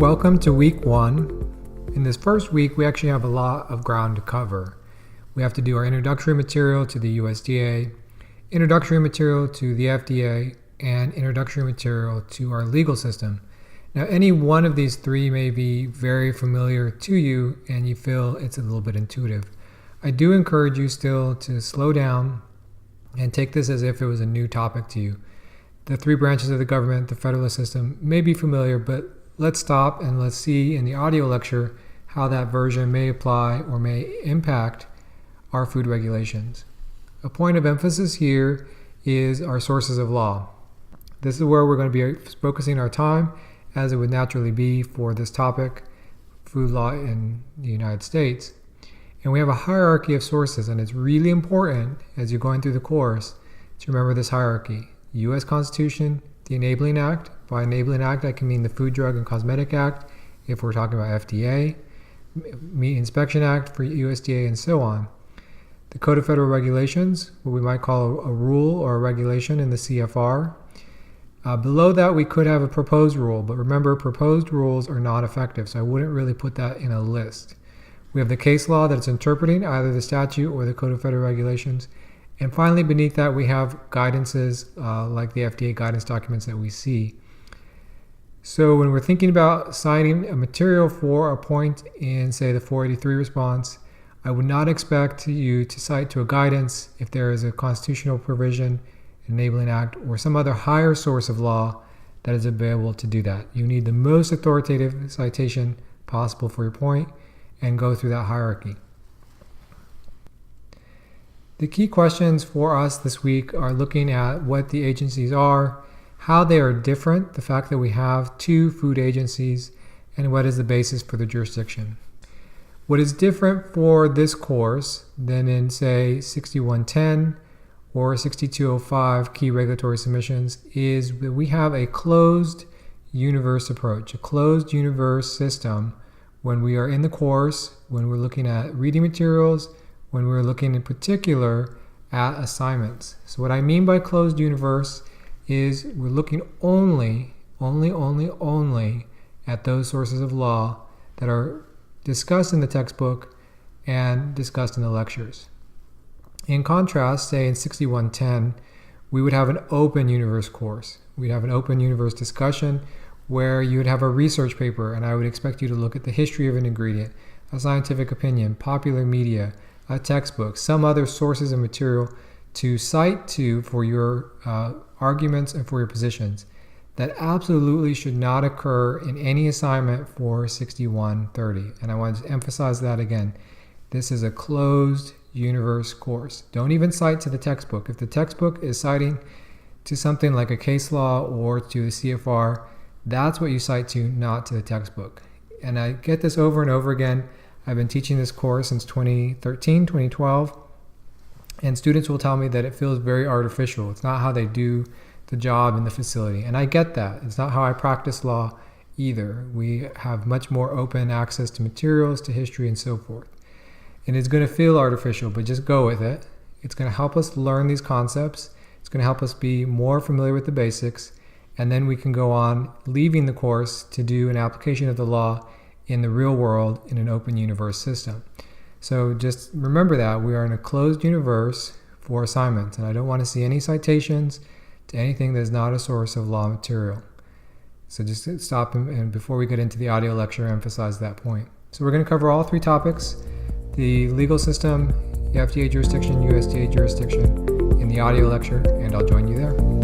Welcome to week 1. In this first week, we actually have a lot of ground to cover. We have to do our introductory material to the USDA, introductory material to the FDA, and introductory material to our legal system. Now, any one of these three may be very familiar to you and you feel it's a little bit intuitive. I do encourage you still to slow down and take this as if it was a new topic to you. The three branches of the government, the federal system, may be familiar, but let's stop and let's see in the audio lecture how that version may apply or may impact our food regulations. A point of emphasis here is our sources of law. This is where we're going to be focusing our time, as it would naturally be for this topic, food law in the United States. And we have a hierarchy of sources, and it's really important as you're going through the course to remember this hierarchy. U.S. Constitution, the Enabling Act. By Enabling Act, I can mean the Food, Drug, and Cosmetic Act if we're talking about FDA, Meat Inspection Act for USDA, and so on. The Code of Federal Regulations, what we might call a rule or a regulation in the CFR. Below that, we could have a proposed rule, but remember, proposed rules are not effective, so I wouldn't really put that in a list. We have the case law that's interpreting either the statute or the Code of Federal Regulations. And finally, beneath that, we have guidances like the FDA guidance documents that we see. So when we're thinking about citing a material for a point in, say, the 483 response, I would not expect you to cite to a guidance if there is a constitutional provision, Enabling Act, or some other higher source of law that is available to do that. You need the most authoritative citation possible for your point and go through that hierarchy. The key questions for us this week are looking at what the agencies are, how they are different, the fact that we have two food agencies, and what is the basis for the jurisdiction. What is different for this course than in, say, 6110 or 6205 key regulatory submissions is that we have a closed universe approach, a closed universe system when we are in the course, when we're looking at reading materials, when we're looking in particular at assignments. So what I mean by closed universe is we're looking only at those sources of law that are discussed in the textbook and discussed in the lectures. In contrast, say in 6110, we would have an open universe course. We'd have an open universe discussion where you would have a research paper, and I would expect you to look at the history of an ingredient, a scientific opinion, popular media, a textbook, some other sources of material to cite to for your arguments and for your positions. That absolutely should not occur in any assignment for 6130. And I want to emphasize that again. This is a closed universe course. Don't even cite to the textbook. If the textbook is citing to something like a case law or to the CFR, that's what you cite to, not to the textbook. And I get this over and over again. I've been teaching this course since 2013, 2012, and students will tell me that it feels very artificial. It's not how they do the job in the facility. And I get that. It's not how I practice law either. We have much more open access to materials, to history, and so forth. And it's going to feel artificial, but just go with it. It's going to help us learn these concepts. It's going to help us be more familiar with the basics. And then we can go on, leaving the course, to do an application of the law in the real world in an open universe system. So just remember that we are in a closed universe for assignments, and I don't want to see any citations to anything that is not a source of law material. So just stop and before we get into the audio lecture, emphasize that point. So we're going to cover all three topics: the legal system, the FDA jurisdiction, USDA jurisdiction, in the audio lecture, and I'll join you there.